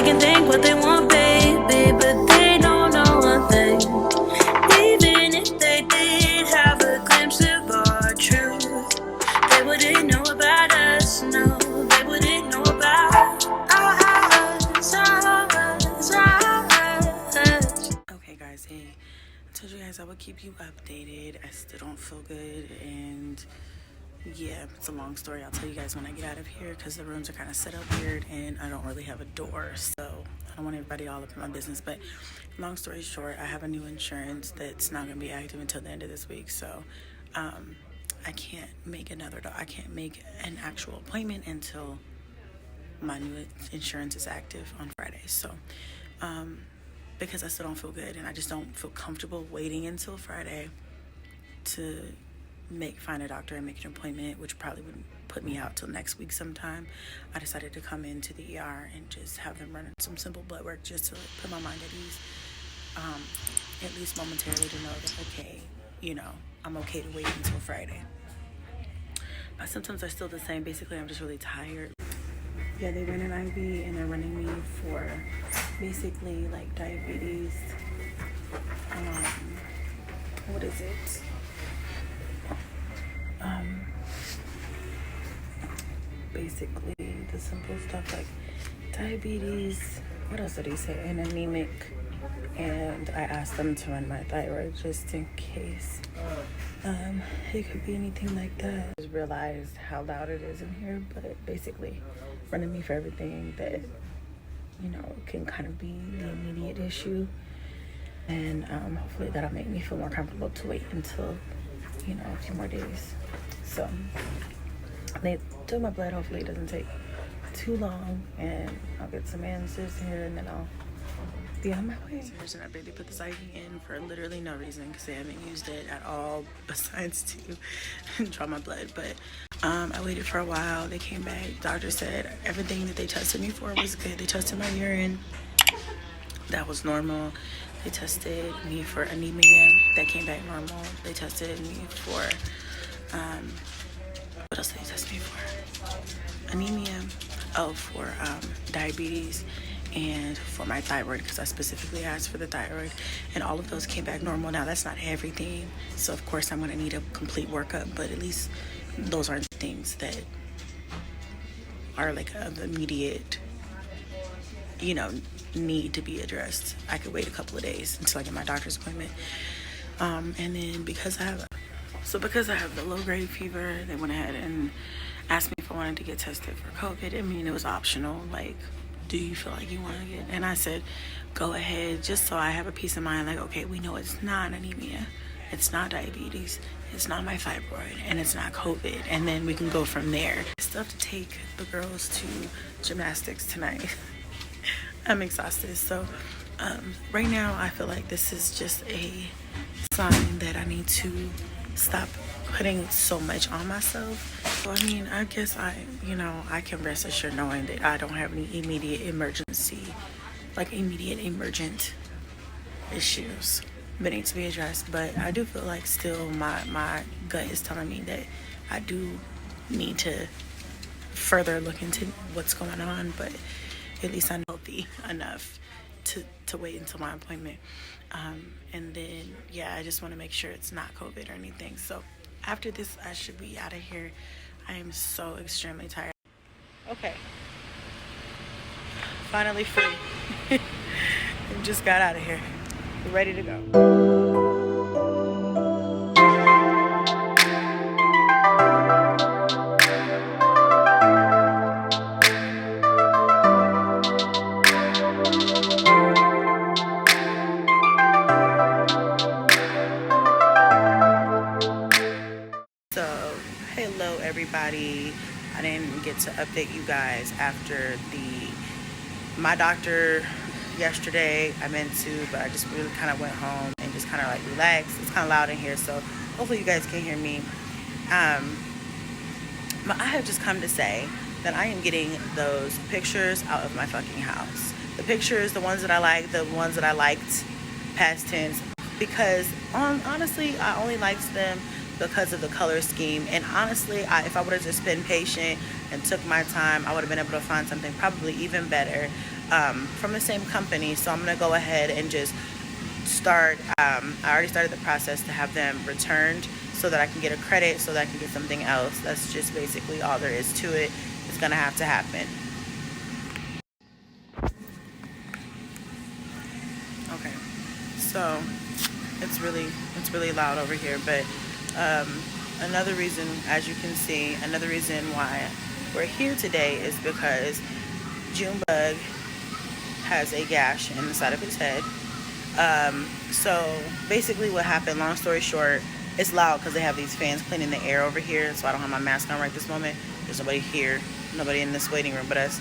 can think what they want, baby, but they don't know one thing. Even if they did have a glimpse of our truth, they wouldn't know about us, no, they wouldn't know about us. Okay guys, hey, I told you guys I would keep you updated. I still don't feel good, and yeah, it's a long story. I'll tell you guys when I get out of here, because the rooms are kind of set up weird and I don't really have a door, so I don't want everybody all up in my business. But long story short, I have a new insurance that's not going to be active until the end of this week, so I can't make I can't make an actual appointment until my new insurance is active on Friday. So because I still don't feel good and I just don't feel comfortable waiting until Friday to find a doctor and make an appointment, which probably would put me out till next week sometime, I decided to come into the ER and just have them run some simple blood work just to put my mind at ease, at least momentarily, to know that, okay, you know, I'm okay to wait until Friday. My symptoms are still the same. Basically, I'm just really tired. Yeah, they ran an IV and they're running me for basically like diabetes. What is it? Basically the simple stuff like diabetes. What else did he say? And anemic. And I asked them to run my thyroid just in case it could be anything like that. I just realized how loud it is in here, but basically running me for everything that, you know, can kind of be the immediate issue. And hopefully that'll make me feel more comfortable to wait until, you know, a few more days. So they took my blood. Hopefully it doesn't take too long, and I'll get some answers here, and then I'll be on my way. And I barely put this IV in for literally no reason, because they haven't used it at all besides to draw my blood. But I waited for a while. They came back. Doctor said everything that they tested me for was good. They tested my urine. That was normal. They tested me for anemia. That came back normal. They tested me for what else did they test me for? Anemia. Oh, for diabetes, and for my thyroid, because I specifically asked for the thyroid, and all of those came back normal. Now that's not everything, so of course I'm going to need a complete workup, but at least those aren't things that are like of immediate, you know, need to be addressed. I could wait a couple of days until I get my doctor's appointment. And then because I have the low-grade fever, they went ahead and asked me if I wanted to get tested for COVID. I mean, it was optional. Like, do you feel like you want to get? And I said, go ahead, just so I have a peace of mind. Like, okay, we know it's not anemia, it's not diabetes, it's not my fibroid, and it's not COVID. And then we can go from there. I still have to take the girls to gymnastics tonight. I'm exhausted. So right now I feel like this is just a sign that I need to stop putting so much on myself. So I mean, I guess I can rest assured knowing that I don't have any immediate emergent issues that need to be addressed. But I do feel like still my gut is telling me that I do need to further look into what's going on, but at least I'm healthy enough to wait until my appointment. And then, yeah, I just want to make sure it's not COVID or anything. So after this, I should be out of here. I am so extremely tired. Okay. Finally free. Just got out of here. Ready to go. Everybody, I didn't get to update you guys after my doctor yesterday. I meant to, but I just really kind of went home and just kind of like relaxed. It's kind of loud in here, so hopefully you guys can hear me. But I have just come to say that I am getting those pictures out of my fucking house. The pictures, the ones that I like, the ones that I liked, past tense, because honestly, I only liked them because of the color scheme. And honestly, if I would have just been patient and took my time, I would have been able to find something probably even better. from the same company. So I'm gonna go ahead and just start. I already started the process to have them returned so that I can get a credit, so that I can get something else. That's just basically all there is to it. It's gonna have to happen. Okay, so it's really loud over here, but another reason, as you can see, another reason why we're here today is because Junebug has a gash in the side of his head. So basically what happened, long story short, it's loud because they have these fans cleaning the air over here, so I don't have my mask on right this moment. There's nobody here, nobody in this waiting room but us.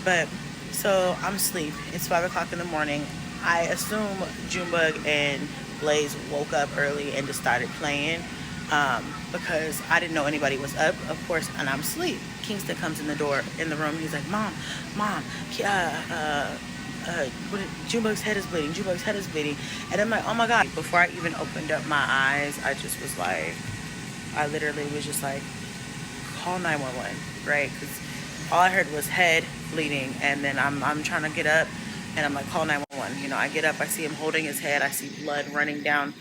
But so I'm asleep. It's 5 o'clock in the morning. I assume Junebug and Blaze woke up early and just started playing, because I didn't know anybody was up, of course, and I'm asleep. Kingston comes in the door, in the room. He's like, Mom, Junebug's head is bleeding. Junebug's head is bleeding. And I'm like, oh my God. Before I even opened up my eyes, I just was like, I literally was just like, call 911, right? Because all I heard was head bleeding, and then I'm trying to get up, and I'm like, call 911. You know, I get up, I see him holding his head, I see blood running down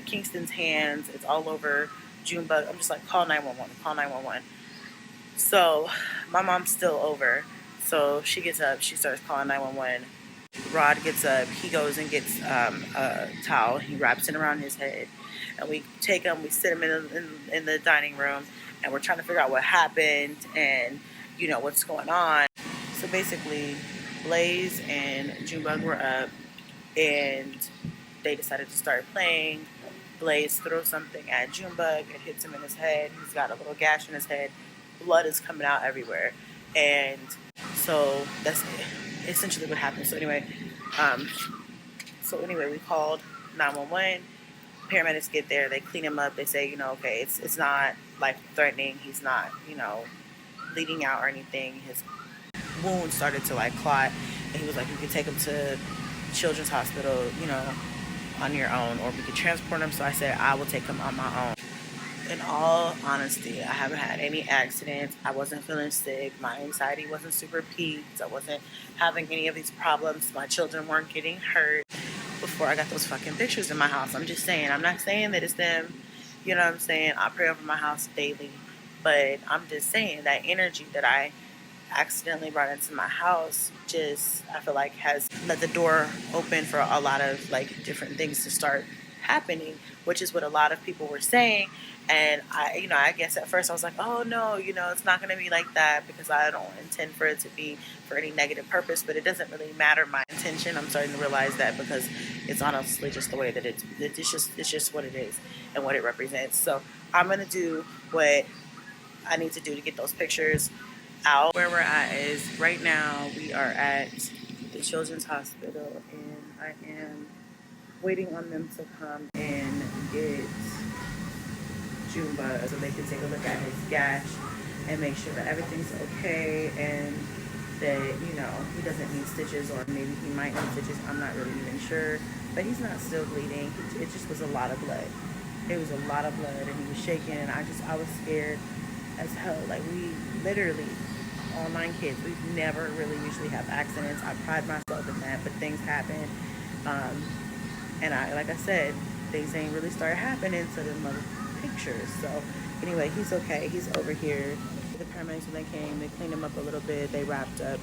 Kingston's hands. It's all over Junebug. I'm just like, call 911, call 911. So my mom's still over, so she gets up, she starts calling 911. Rod gets up, he goes and gets a towel, he wraps it around his head, and we take him, we sit him in the dining room, and we're trying to figure out what happened and, you know, what's going on. So basically, Blaze and Junebug were up, and they decided to start playing. Blaze throws something at Junebug, it hits him in his head, he's got a little gash in his head, blood is coming out everywhere, and so that's essentially what happened. So anyway, we called 911. Paramedics get there, they clean him up, they say, you know, okay, it's not life threatening, he's not, you know, bleeding out or anything. His wound started to like clot, and he was like, you could take him to Children's Hospital, you know, on your own, or we could transport him. So I said, I will take him on my own. In all honesty, I haven't had any accidents. I wasn't feeling sick. My anxiety wasn't super peaked. I wasn't having any of these problems. My children weren't getting hurt before I got those fucking pictures in my house. I'm just saying. I'm not saying that it's them. You know what I'm saying? I pray over my house daily. But I'm just saying that energy that I accidentally brought into my house just, I feel like, has let the door open for a lot of like different things to start happening, which is what a lot of people were saying. And I guess at first I was like, oh no, it's not going to be like that, because I don't intend for it to be for any negative purpose. But it doesn't really matter my intention. I'm starting to realize that, because it's honestly just the way that it's just what it is and what it represents. So I'm going to do what I need to do to get those pictures out. Where we're at is right now we are at the Children's Hospital, and I am waiting on them to come and get Junebug so they can take a look at his gash and make sure that everything's okay, and that, he doesn't need stitches, or maybe he might need stitches. I'm not really even sure, but he's not still bleeding. It just was a lot of blood. It was a lot of blood, and he was shaking, and I was scared as hell. Like, we literally, all 9 kids, we've never really usually have accidents. I pride myself in that, but things happen. And like I said, things ain't really started happening to the mother pictures. So anyway, he's okay. He's over here. The paramedics, when they came, they cleaned him up a little bit. They wrapped up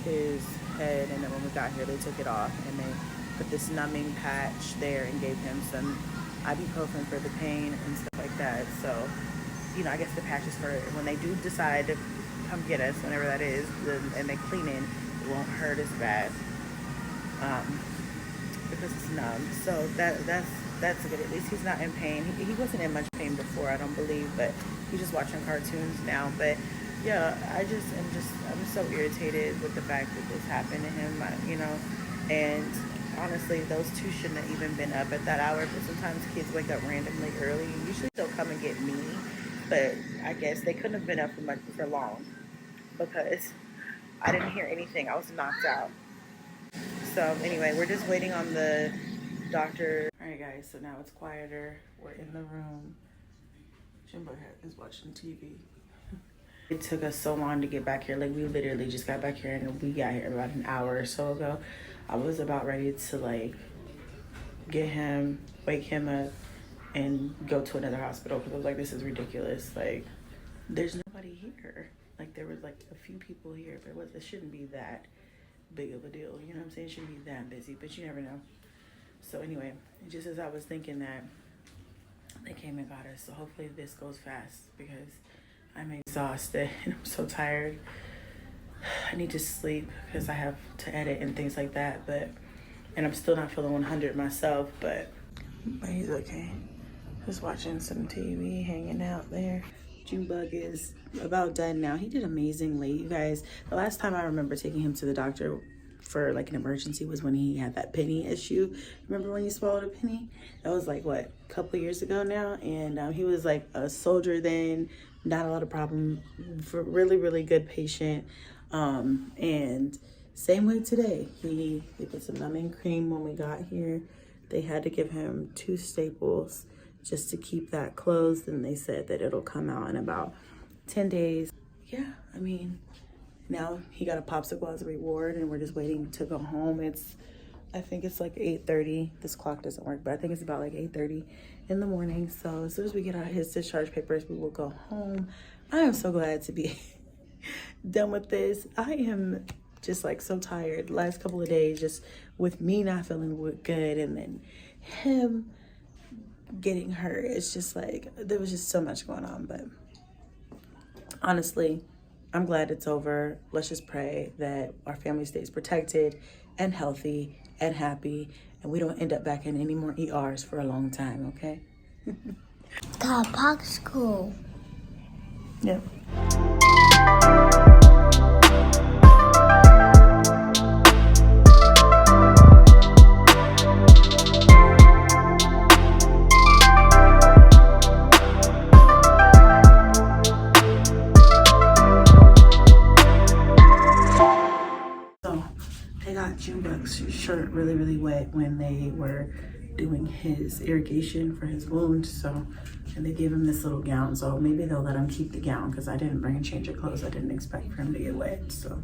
his head, and then when we got here, they took it off, and they put this numbing patch there and gave him some ibuprofen for the pain and stuff like that. So, I guess the patch is for when they do decide to come get us, whenever that is, and they clean it won't hurt as bad. Because it's numb. So that's good. At least he's not in pain. He wasn't in much pain before, I don't believe, but he's just watching cartoons now. But yeah, I'm so irritated with the fact that this happened to him, and honestly, those two shouldn't have even been up at that hour, but sometimes kids wake up randomly early. Usually they'll come and get me, but I guess they couldn't have been up for long, because I didn't hear anything. I was knocked out. So anyway, we're just waiting on the doctor. All right, guys, so now it's quieter. We're in the room. Jimbo is watching TV. It took us so long to get back here. Like, we literally just got back here and we got here about an hour or so ago. I was about ready to like get him, wake him up, and go to another hospital because I was like, this is ridiculous. Like, there's nobody here. Like, there was like a few people here, but it shouldn't be that big of a deal. You know what I'm saying? It shouldn't be that busy, but you never know. So anyway, just as I was thinking that, they came and got us. So hopefully this goes fast because I'm exhausted and I'm so tired. I need to sleep because I have to edit and things like that. And I'm still not feeling 100 myself, but he's okay. Just watching some TV, hanging out there. Junebug is about done now. He did amazingly, you guys. The last time I remember taking him to the doctor for like an emergency was when he had that penny issue. Remember when you swallowed a penny? That was like, what, a couple of years ago now? And he was like a soldier then, not a lot of problem, for really, really good patient. And same way today. They put some numbing cream when we got here. They had to give him 2 staples just to keep that closed, and they said that it'll come out in about 10 days. Yeah, I mean, now he got a popsicle as a reward, and we're just waiting to go home. I think it's like 8:30. This clock doesn't work, but I think it's about like 8:30 in the morning. So as soon as we get out his discharge papers, we will go home. I am so glad to be done with this. I am just like so tired. Last couple of days, just with me not feeling good, and then him getting hurt. It's just like there was just so much going on. But honestly, I'm glad it's over. Let's just pray that our family stays protected and healthy and happy, and we don't end up back in any more ERs for a long time, okay? Got a popsicle. Yep. They got Junebug's shirt really, really wet when they were doing his irrigation for his wound. So, and they gave him this little gown. So maybe they'll let him keep the gown because I didn't bring a change of clothes. I didn't expect for him to get wet. So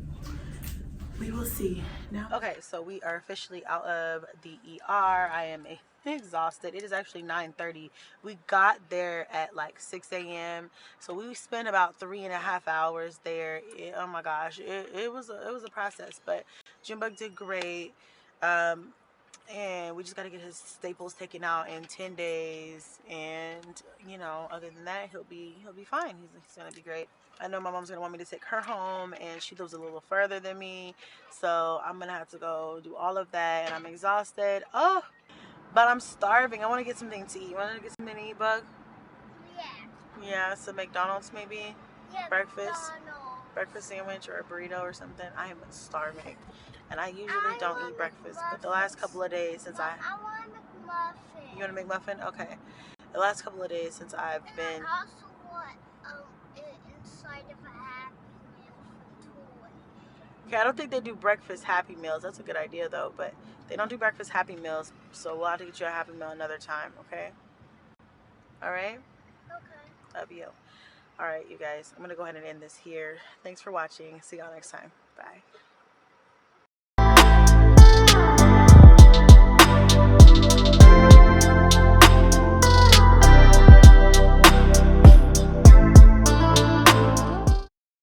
we will see. Now, okay, so we are officially out of the ER. I am exhausted. It is actually 9:30. We got there at like 6 a.m. So we spent about 3.5 hours there. Oh my gosh, it was a process, but Junebug did great. And we just got to get his staples taken out in 10 days, and you know, other than that, he'll be fine. He's gonna be great. I know my mom's gonna want me to take her home, and she lives a little further than me, so I'm gonna have to go do all of that, and I'm exhausted. Oh, but I'm starving. I want to get something to eat. You want to get something to eat, Bug? Yeah, some McDonald's maybe. Yeah, breakfast McDonald's. Breakfast sandwich or a burrito or something. I am starving, and I usually don't eat breakfast, but the last couple of days since I want a McMuffin. You want a McMuffin? Okay. The last couple of days since I've been... I also want inside of a Happy Meal toy. Okay, I don't think they do breakfast Happy Meals. That's a good idea, though, but they don't do breakfast Happy Meals, so we'll have to get you a Happy Meal another time, okay? All right? Okay. Love you. All right, you guys. I'm going to go ahead and end this here. Thanks for watching. See y'all next time. Bye.